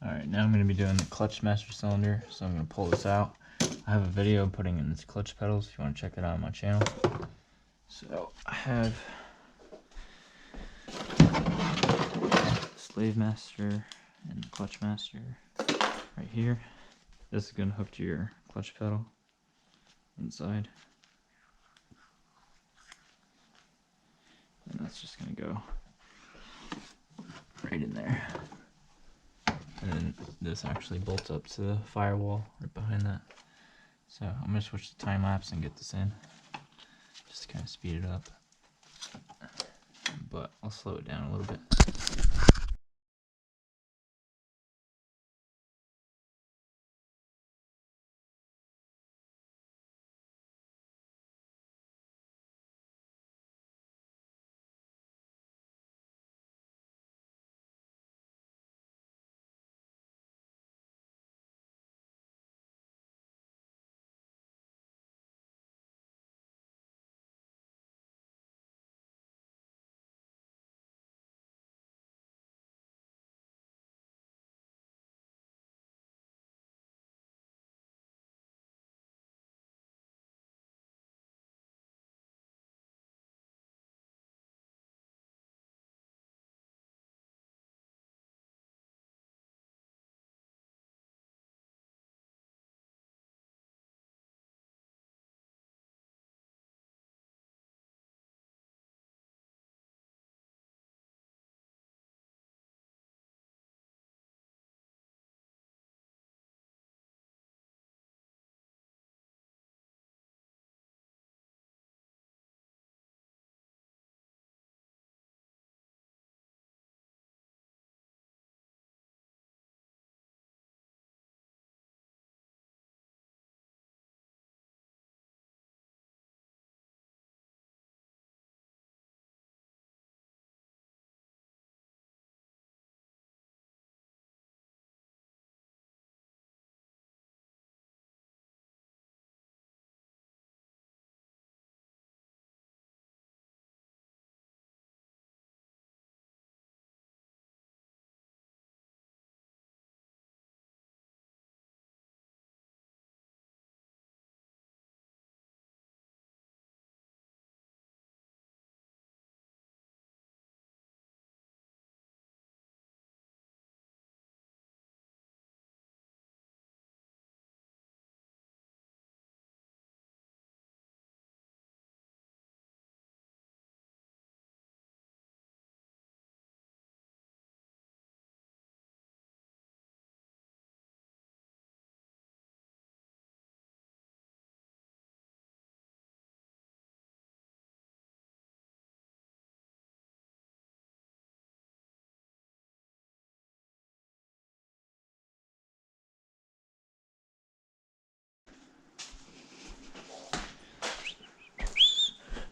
Alright, now I'm going to be doing the clutch master cylinder, so I'm going to pull this out. I have a video putting in this clutch pedals if you want to check it out on my channel. So I have slave master and the clutch master right here. This is going to hook to your clutch pedal inside. And that's just going to go right in there. And then this actually bolts up to the firewall right behind that. So I'm going to switch to time lapse and get this in, just to kind of speed it up. But I'll slow it down a little bit.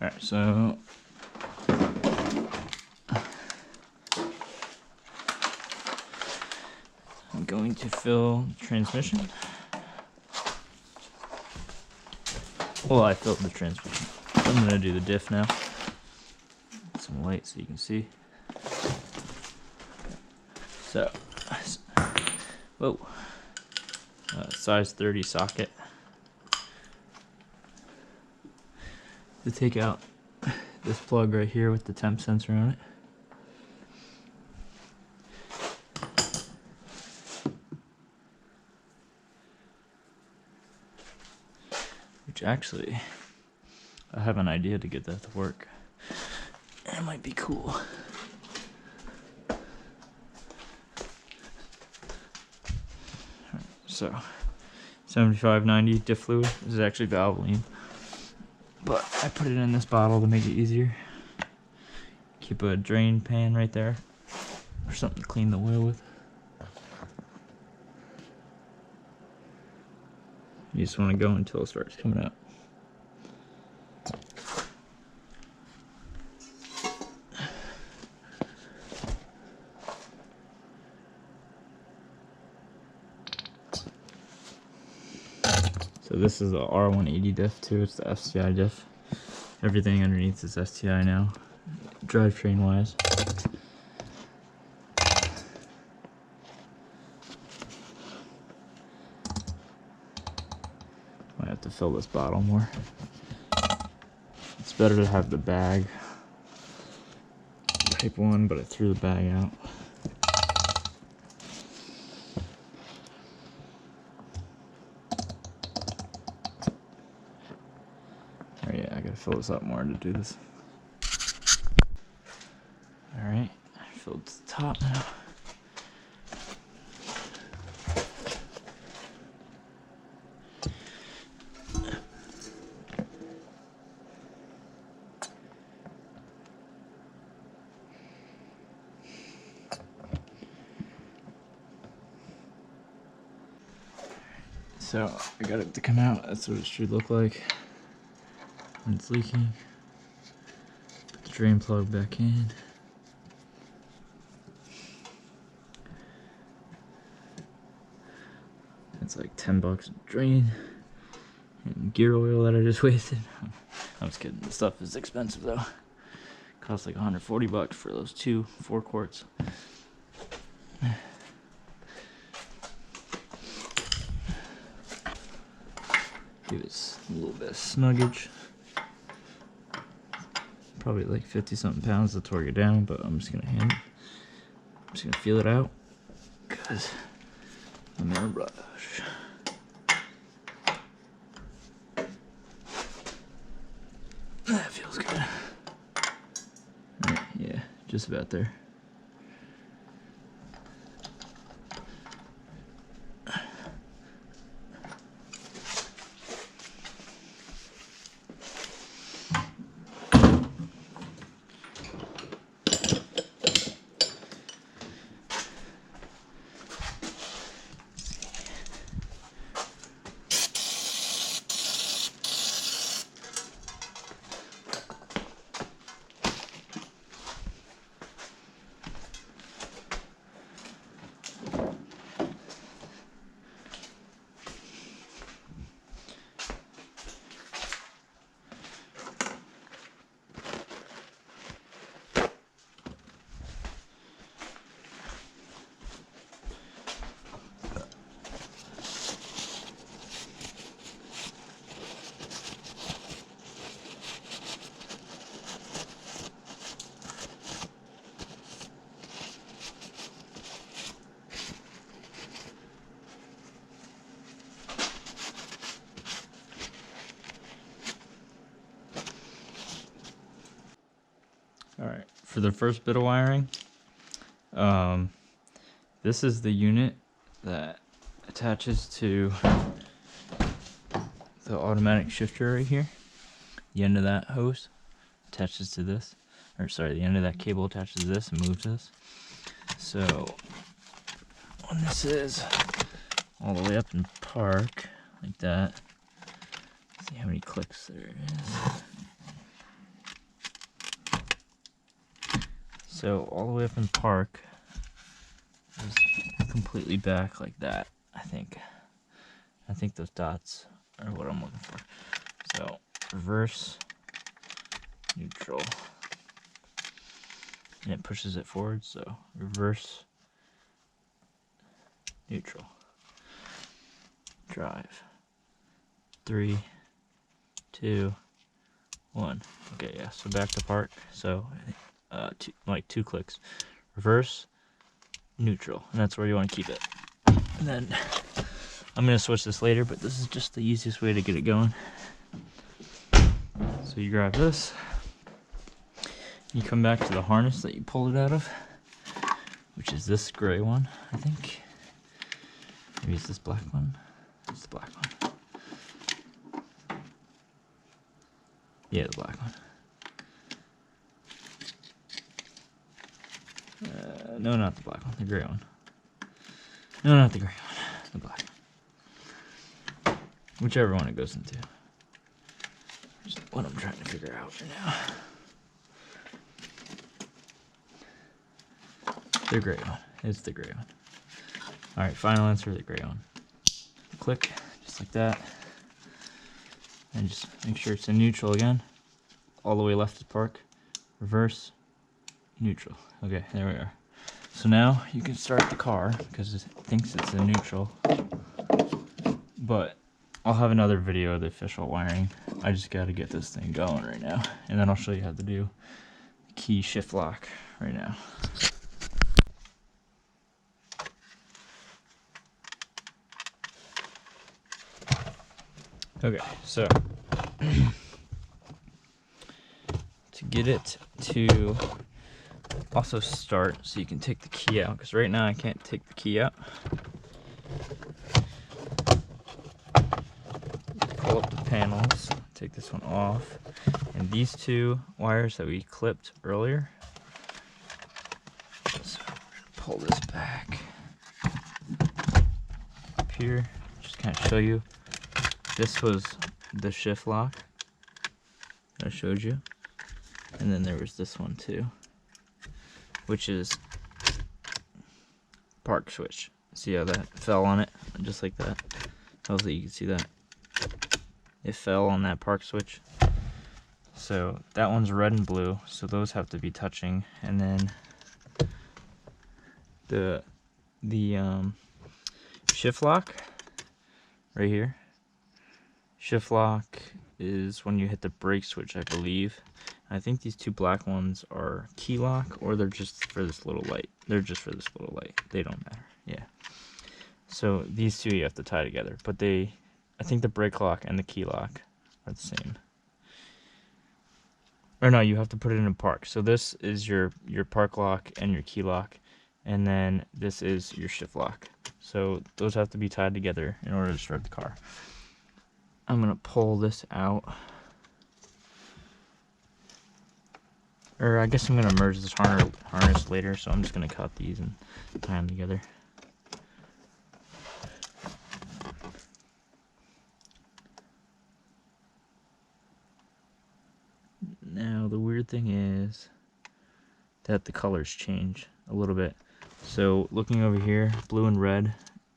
Alright, so I'm going to fill the transmission. Well, I filled the transmission. I'm going to do the diff now. Get some light so you can see. So, whoa, size 30 socket. To take out this plug right here with the temp sensor on it. Which actually, I have an idea to get that to work. It might be cool. Right, so, 7590 diff fluid. This is actually Valvoline. But I put it in this bottle to make it easier. Keep a drain pan right there, or something to clean the oil with. You just want to go until it starts coming out. So this is the R180 diff too, it's the STI diff. Everything underneath is STI now, drivetrain wise. have to fill this bottle more. It's better to have the bag type one, but I threw the bag out. Oh yeah, I gotta fill this up more to do this. Alright, I filled to the top now. So I got it to come out. That's what it should look like when it's leaking. Put the drain plug back in. It's like $10 a drain and gear oil that I just wasted. I'm just kidding. The stuff is expensive though. Costs like $140 for those 2 4 quarts. Give it a little bit of snuggage. Probably like 50 something pounds to torque it down, but I'm just gonna feel it out because I'm in a rush. That feels good. Right, yeah, just about there. Alright, for the first bit of wiring, this is the unit that attaches to the automatic shifter right here. The end of that hose attaches to this, or sorry, the end of that cable attaches to this and moves this. So when this is all the way up in park, like that, see how many clicks there is. So all the way up in park is completely back like that, I think. I think those dots are what I'm looking for. So reverse, neutral. And it pushes it forward, so reverse, neutral. Drive. 3, 2, 1. Okay, yeah, so back to park. So two clicks. Reverse, neutral, and that's where you want to keep it. And then I'm going to switch this later, but this is just the easiest way to get it going. So you grab this, you come back to the harness that you pulled it out of, which is this gray one, I think. Maybe it's this black one. It's the black one. Yeah, the black one. No, not the black one, the gray one. No, not the gray one, the black one. Whichever one it goes into. Just what I'm trying to figure out right now. The gray one. It's the gray one. Alright, final answer, the gray one. Click, just like that. And just make sure it's in neutral again. All the way left is park. Reverse, neutral. Okay, there we are. So now you can start the car because it thinks it's in neutral. But I'll have another video of the official wiring. I just got to get this thing going right now, and then I'll show you how to do key shift lock right now. Okay, so to get it to also start, so you can take the key out, because right now I can't take the key out. Pull up the panels, take this one off, and these two wires that we clipped earlier, so pull this back up here, just kind of show you. This was the shift lock that I showed you, and then there was this one too, which is park switch. See how that fell on it, just like that? Hopefully you can see that. It fell on that park switch. So that one's red and blue, so those have to be touching. And then the shift lock right here. Shift lock is when you hit the brake switch, I believe. I think these two black ones are key lock, or they're just for this little light. They're just for this little light. They don't matter. Yeah. So these two you have to tie together, but I think the brake lock and the key lock are the same. Or no, you have to put it in a park. So this is your park lock and your key lock, and then this is your shift lock. So those have to be tied together in order to start the car. I'm gonna pull this out. Or I guess I'm gonna merge this harness later, so I'm just gonna cut these and tie them together. Now the weird thing is that the colors change a little bit. So looking over here, blue and red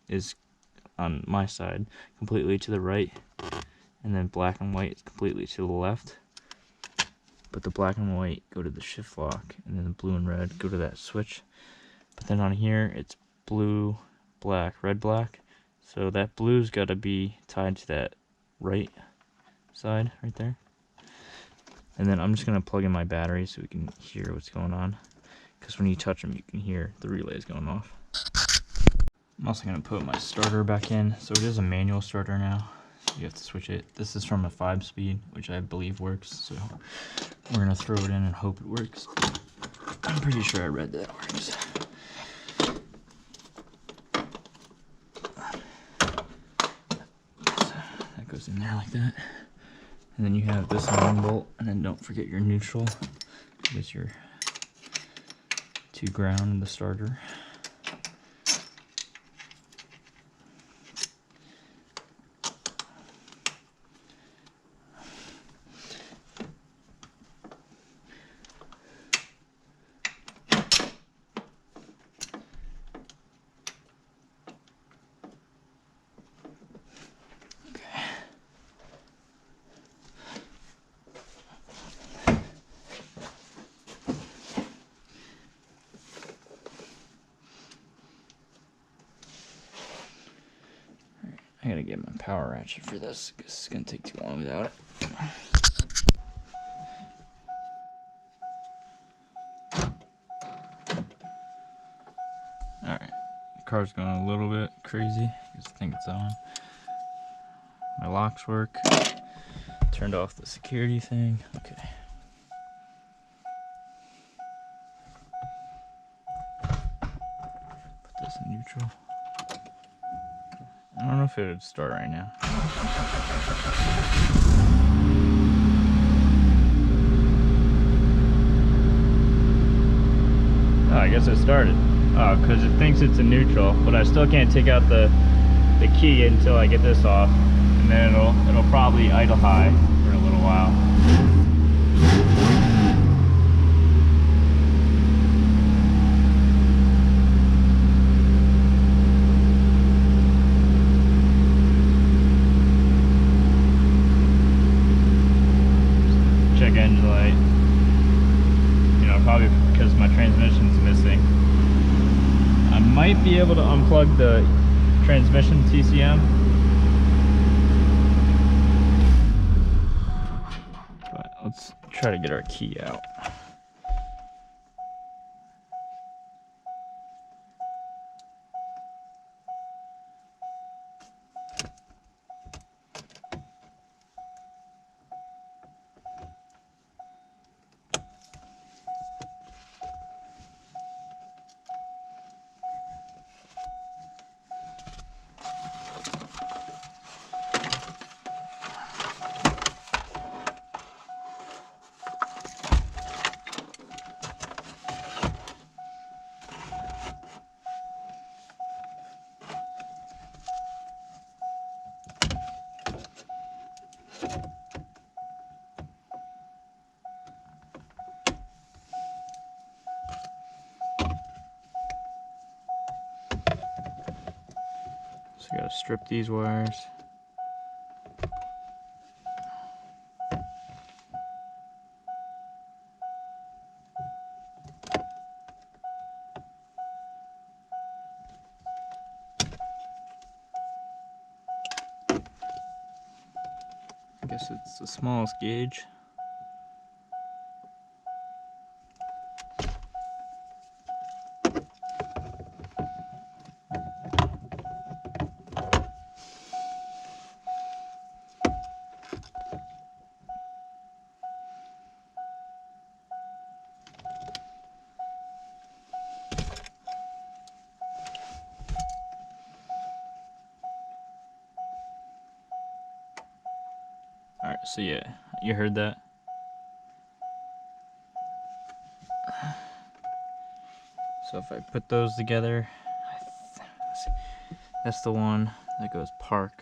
is on my side completely to the right, and then black and white is completely to the left. But the black and white go to the shift lock, and then the blue and red go to that switch. But then on here it's blue, black, red, black. So that blue's got to be tied to that right side right there. And then I'm just going to plug in my battery so we can hear what's going on. Because when you touch them, you can hear the relays going off. I'm also going to put my starter back in. So it is a manual starter now. So you have to switch it. This is from a 5-speed, which I believe works. So we're going to throw it in and hope it works. I'm pretty sure I read that works. So that goes in there like that. And then you have this 9-volt, and then don't forget your neutral. There's your to ground and the starter. I gotta get my power ratchet for this because it's gonna take too long without it. Alright, the car's going a little bit crazy because I think it's on. My locks work. Turned off the security thing. Okay. Put this in neutral. I don't know if it would start right now. Oh, I guess it started. Oh, because it thinks it's a neutral, but I still can't take out the key until I get this off, and then it'll probably idle high for a little while. Check engine light. You know, probably because my transmission's missing. I might be able to unplug the transmission TCM. let's try to get our key out. So I gotta strip these wires. I guess it's the smallest gauge. Alright, so yeah, you heard that? So if I put those together, that's the one that goes park.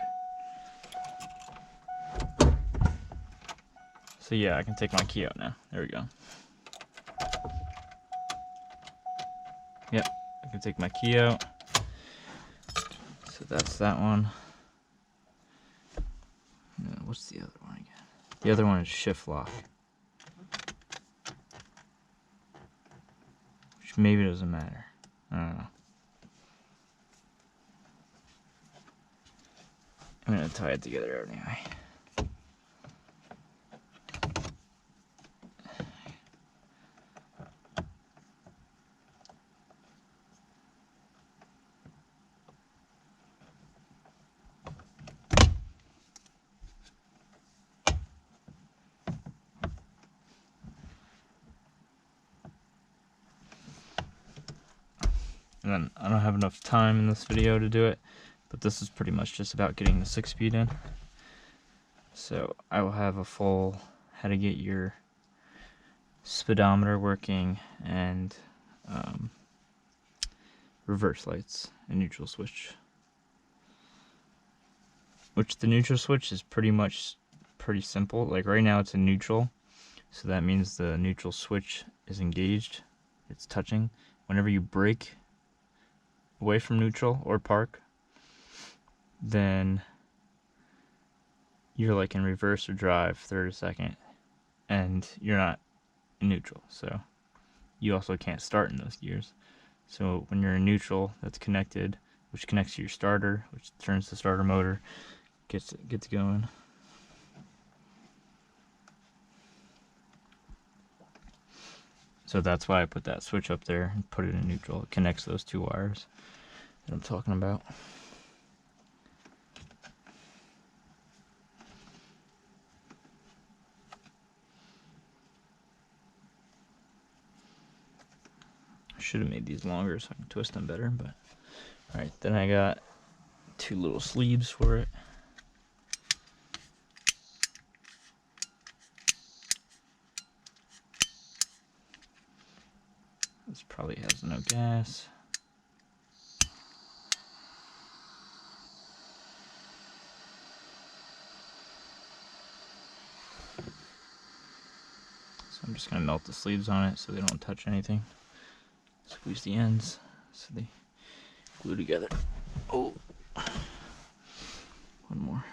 So yeah, I can take my key out now. There we go. Yep, I can take my key out. So that's that one. What's the other one again? The other one is shift lock. Which maybe doesn't matter. I don't know. I'm gonna tie it together anyway. And then I don't have enough time in this video to do it, but this is pretty much just about getting the 6-speed in. So I will have a full how to get your speedometer working and reverse lights and neutral switch. Which the neutral switch is pretty simple. Like right now it's in neutral, so that means the neutral switch is engaged. It's touching. Whenever you brake away from neutral or park, then you're like in reverse or drive, third or second, and you're not in neutral, so you also can't start in those gears. So when you're in neutral, that's connected, which connects to your starter, which turns the starter motor, gets going. So that's why I put that switch up there and put it in neutral. It connects those two wires that I'm talking about. I should have made these longer so I can twist them better, but alright, then I got 2 little sleeves for it. This probably has no gas. So I'm just going to melt the sleeves on it so they don't touch anything. Squeeze the ends so they glue together. Oh, one more.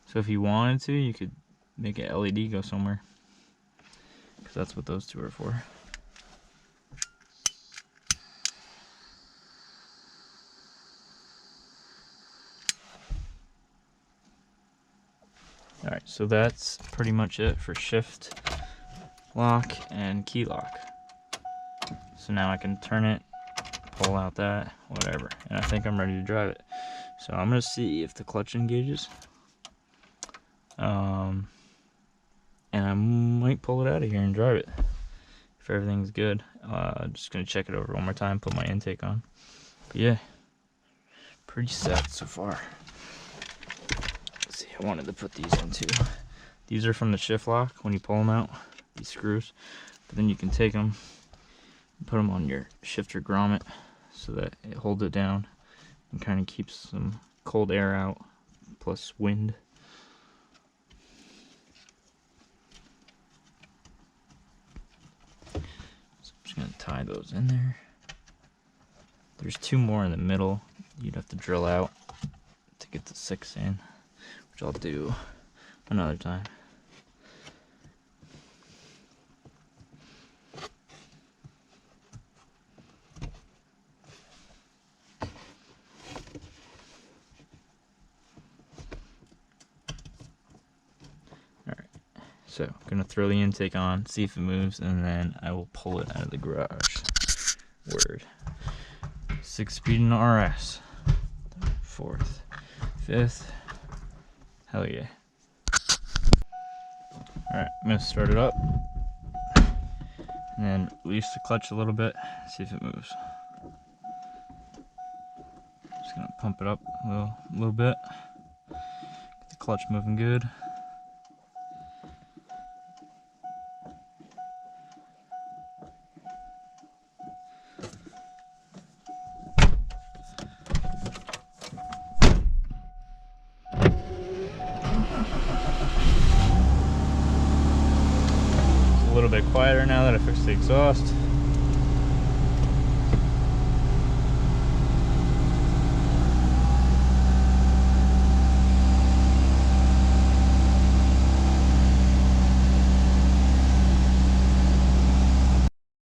So if you wanted to, you could make an LED go somewhere, because that's what those two are for. Alright, so that's pretty much it for shift, lock, and key lock. So now I can turn it, pull out that, whatever, and I think I'm ready to drive it. So I'm gonna see if the clutch engages, and I might pull it out of here and drive it if everything's good. Just gonna check it over one more time, put my intake on. But yeah, pretty set so far. Let's see, I wanted to put these in too. These are from the shift lock when you pull them out, these screws. But then you can take them and put them on your shifter grommet so that it holds it down and kind of keeps some cold air out plus wind. So I'm just gonna tie those in there. There's 2 more in the middle you'd have to drill out to get the 6 in, which I'll do another time. Alright, so I'm gonna throw the intake on, see if it moves, and then I will pull it out of the garage. Word. 6-speed in RS. 4th, 5th. Hell yeah. Alright, I'm gonna start it up. And then release the clutch a little bit, see if it moves. Just gonna pump it up a little bit. Get the clutch moving good. A little bit quieter now that I fixed the exhaust.